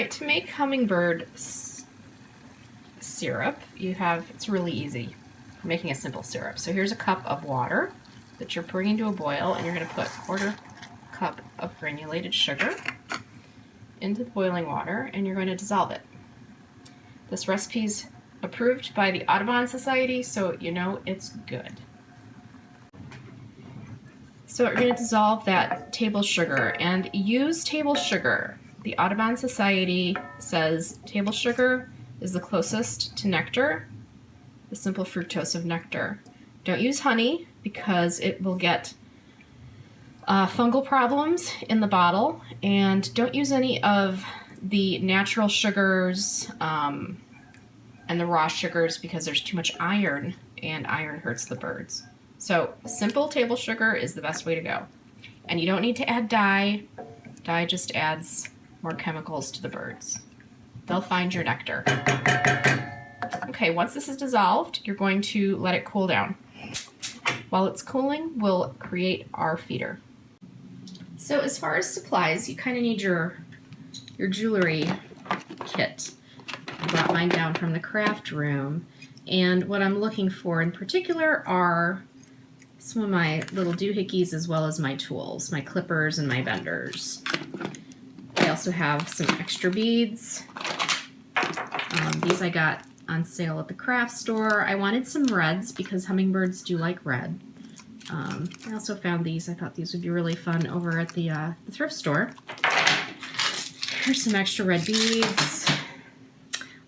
right, to make Hummingbird syrup, it's really easy, making a simple syrup. So here's a cup of water that you're bringing to a boil, and you're going to put 1/4 cup of granulated sugar into the boiling water, and you're going to dissolve it. This recipe's approved by the Audubon Society, so you know it's good. So we're going to dissolve that table sugar, and use table sugar. The Audubon Society says table sugar is the closest to nectar, the simple fructose of nectar. Don't use honey because it will get fungal problems in the bottle, and don't use any of the natural sugars and the raw sugars because there's too much iron, and iron hurts the birds. So simple table sugar is the best way to go. And you don't need to add dye. Dye just adds more chemicals to the birds. They'll find your nectar. Okay, once this is dissolved, you're going to let it cool down. While it's cooling, we'll create our feeder. So as far as supplies, you kind of need your jewelry kit. I brought mine down from the craft room, and what I'm looking for in particular are some of my little doohickeys as well as my tools, my clippers and my benders. I also have some extra beads. These I got on sale at the craft store. I wanted some reds because hummingbirds do like red. I also found these. I thought these would be really fun over at the thrift store. Here's some extra red beads.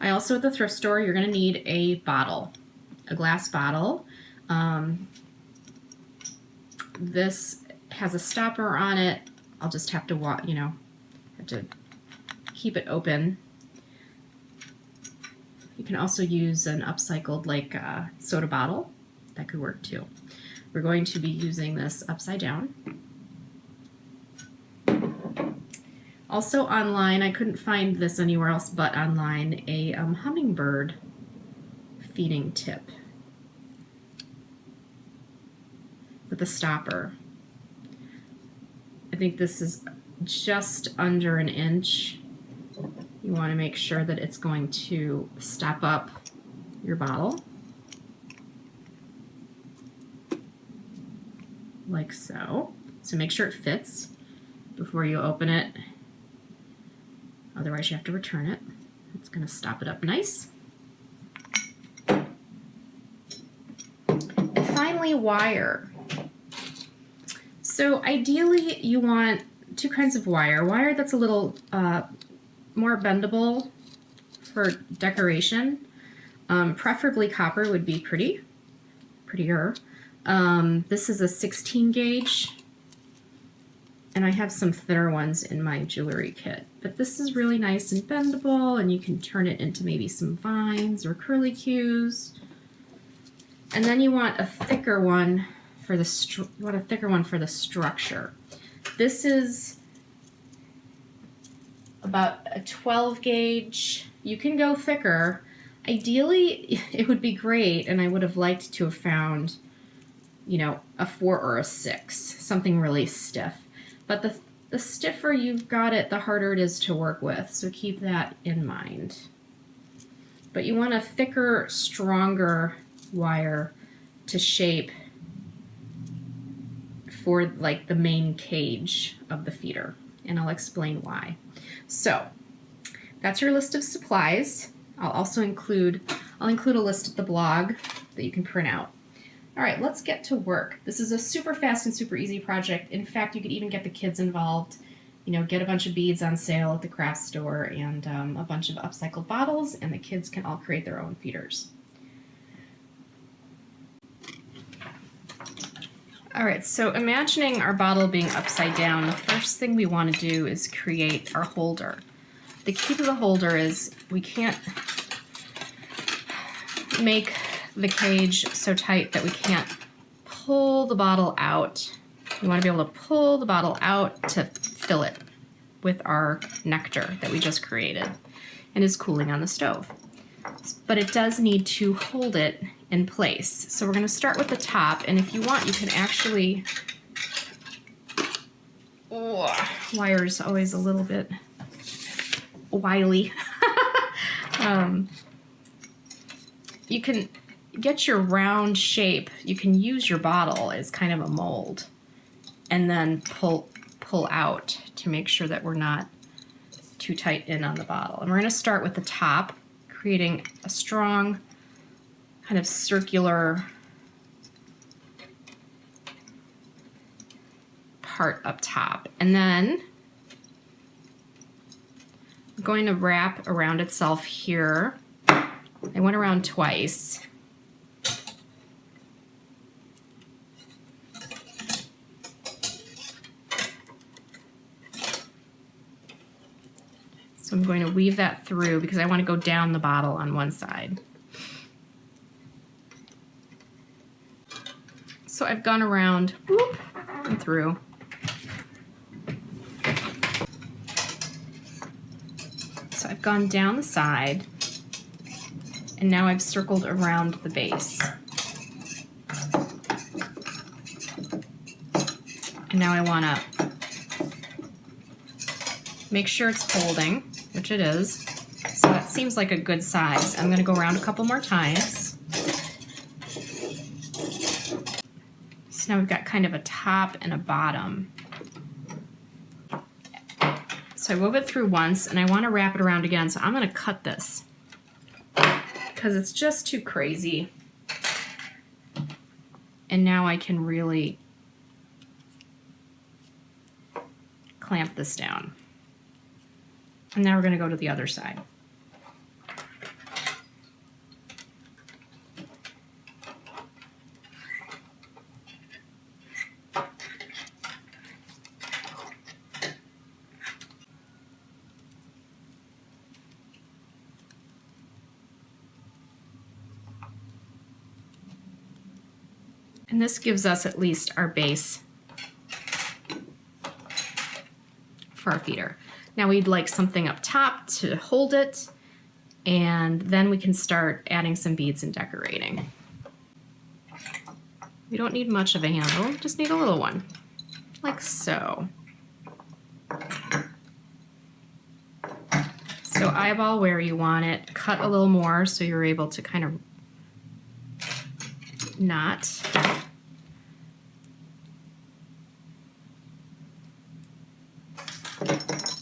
I also, at the thrift store, you're going to need a bottle, a glass bottle. This has a stopper on it. I'll just have to have to keep it open. You can also use an upcycled soda bottle. That could work too. We're going to be using this upside down. Also online, I couldn't find this anywhere else but online, a hummingbird feeding tip with a stopper. I think this is just under 1 inch. You want to make sure that it's going to stop up your bottle, like so. So make sure it fits before you open it. Otherwise you have to return it. It's going to stop it up nice. And finally, wire. So ideally you want 2 kinds of wire. Wire that's a little more bendable for decoration. Preferably copper would be prettier. This is a 16 gauge, and I have some thinner ones in my jewelry kit. But this is really nice and bendable, and you can turn it into maybe some vines or curlicues. And then you want a thicker one for the structure. This is about a 12 gauge. You can go thicker. Ideally, it would be great, and I would have liked to have found, a 4 or a 6, something really stiff. But the stiffer you've got it, the harder it is to work with, so keep that in mind. But you want a thicker, stronger wire to shape for the main cage of the feeder, and I'll explain why. So that's your list of supplies. I'll include a list at the blog that you can print out. All right, let's get to work. This is a super fast and super easy project. In fact, you could even get the kids involved. Get a bunch of beads on sale at the craft store and a bunch of upcycled bottles, and the kids can all create their own feeders. All right, so imagining our bottle being upside down, the first thing we want to do is create our holder. The key to the holder is we can't make the cage so tight that we can't pull the bottle out. We want to be able to pull the bottle out to fill it with our nectar that we just created and is cooling on the stove. But it does need to hold it in place. So we're going to start with the top, and if you want, you can actually... wire's always a little bit wily. You can get your round shape. You can use your bottle as kind of a mold and then pull out to make sure that we're not too tight in on the bottle. And we're going to start with the top, creating a strong kind of circular part up top. And then I'm going to wrap around itself here. I went around twice. So I'm going to weave that through because I want to go down the bottle on one side. So I've gone around, whoop, and through. So I've gone down the side, and now I've circled around the base. And now I want to make sure it's holding, which it is. So that seems like a good size. I'm going to go around a couple more times. So now we've got kind of a top and a bottom. So I wove it through once, and I want to wrap it around again, so I'm going to cut this because it's just too crazy. And now I can really clamp this down. And now we're going to go to the other side. And this gives us at least our base for our feeder. Now we'd like something up top to hold it, and then we can start adding some beads and decorating. We don't need much of a handle, just need a little one, like so. So eyeball where you want it, cut a little more so you're able to kind of knot.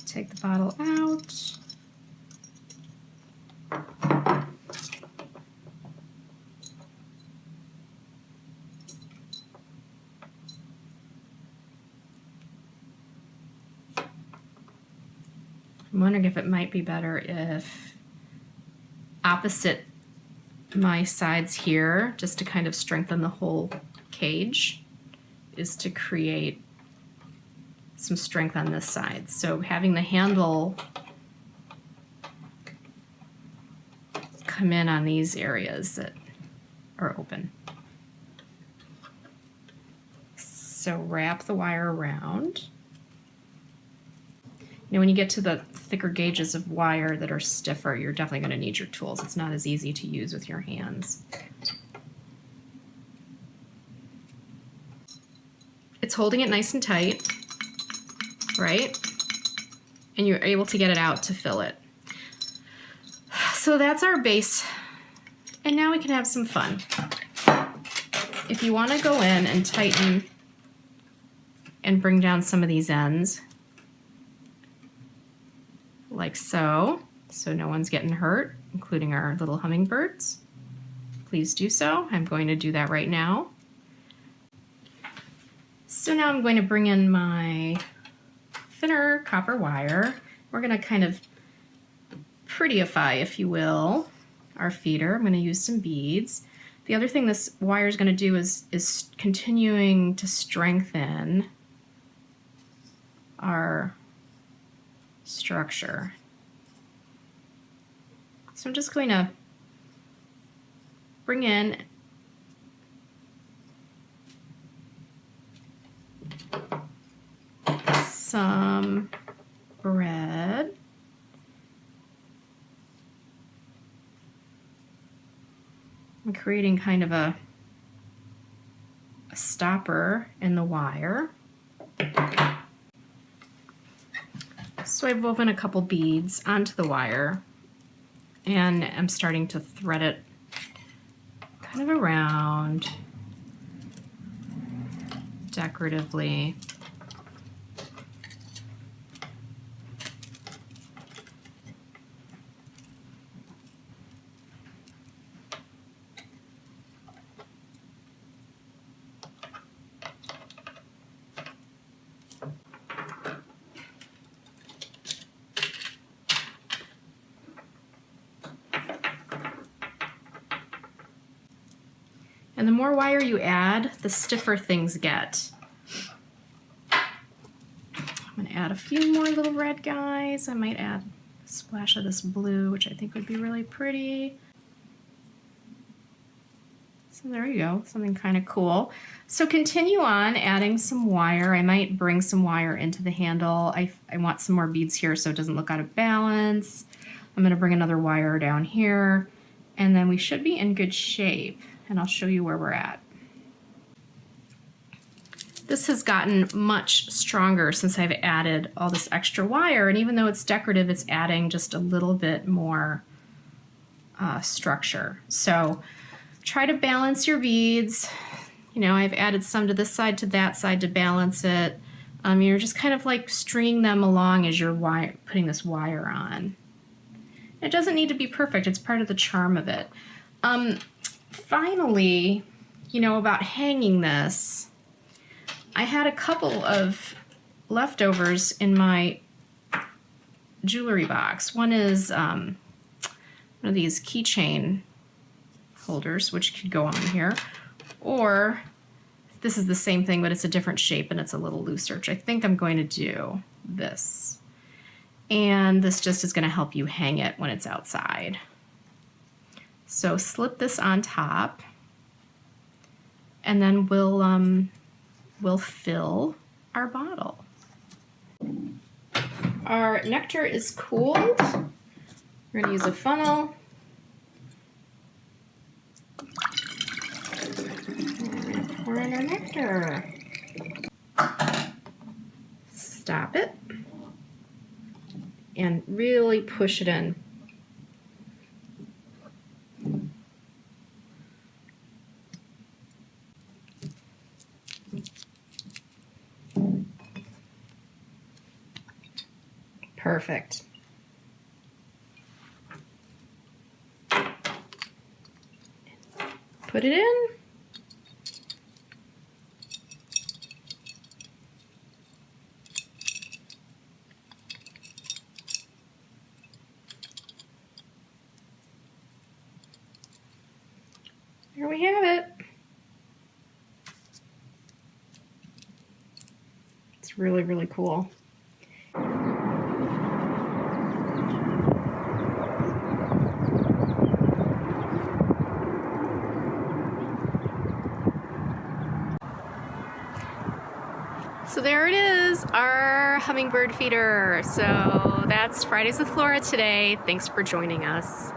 Take the bottle out. I'm wondering if it might be better if opposite my sides here, just to kind of strengthen the whole cage, is to create some strength on this side. So having the handle come in on these areas that are open. So wrap the wire around. You know, when you get to the thicker gauges of wire that are stiffer, you're definitely going to need your tools. It's not as easy to use with your hands. It's holding it nice and tight, right? And you're able to get it out to fill it. So that's our base. And now we can have some fun. If you want to go in and tighten and bring down some of these ends, like so no one's getting hurt, including our little hummingbirds, please do so. I'm going to do that right now. So now I'm going to bring in my thinner copper wire. We're going to kind of prettyify, if you will, our feeder. I'm going to use some beads. The other thing this wire is going to do is continuing to strengthen our structure. So I'm just going to bring in some bread. I'm creating kind of a stopper in the wire. So I've woven a couple beads onto the wire, and I'm starting to thread it kind of around decoratively. And the more wire you add, the stiffer things get. I'm going to add a few more little red guys. I might add a splash of this blue, which I think would be really pretty. So there you go, something kind of cool. So continue on adding some wire. I might bring some wire into the handle. I want some more beads here so it doesn't look out of balance. I'm going to bring another wire down here, and then we should be in good shape. And I'll show you where we're at. This has gotten much stronger since I've added all this extra wire, and even though it's decorative, it's adding just a little bit more structure. So try to balance your beads. You know, I've added some to this side to that side to balance it. You're just kind of like stringing them along as you're putting this wire on. It doesn't need to be perfect, it's part of the charm of it. Finally, you know, about hanging this, I had a couple of leftovers in my jewelry box. One is one of these keychain holders, which could go on here, or this is the same thing, but it's a different shape and it's a little looser, which I think I'm going to do this. And this just is going to help you hang it when it's outside. So slip this on top, and then we'll fill our bottle. Our nectar is cooled. We're going to use a funnel. And pour in our nectar. Stop it. And really push it in. Perfect. Put it in. There we have it. It's really, really cool. So there it is, our hummingbird feeder. So that's Fridays with Flora today. Thanks for joining us.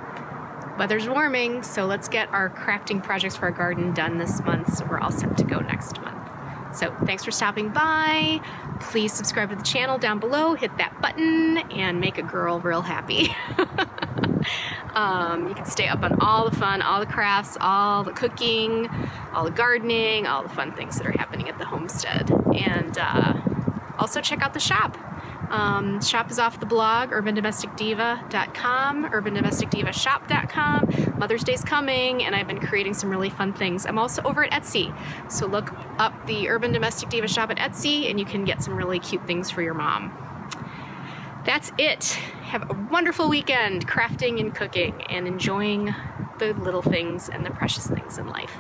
Weather's warming, so let's get our crafting projects for our garden done this month, so we're all set to go next month. So thanks for stopping by. Please subscribe to the channel down below, hit that button, and make a girl real happy. You can stay up on all the fun, all the crafts, all the cooking, all the gardening, all the fun things that are happening at the homestead. And also check out the shop. Shop is off the blog, urbandomesticdiva.com, urbandomesticdivashop.com. Mother's Day's coming, and I've been creating some really fun things. I'm also over at Etsy, so look up the Urban Domestic Diva shop at Etsy, and you can get some really cute things for your mom. That's it. Have a wonderful weekend crafting and cooking and enjoying the little things and the precious things in life.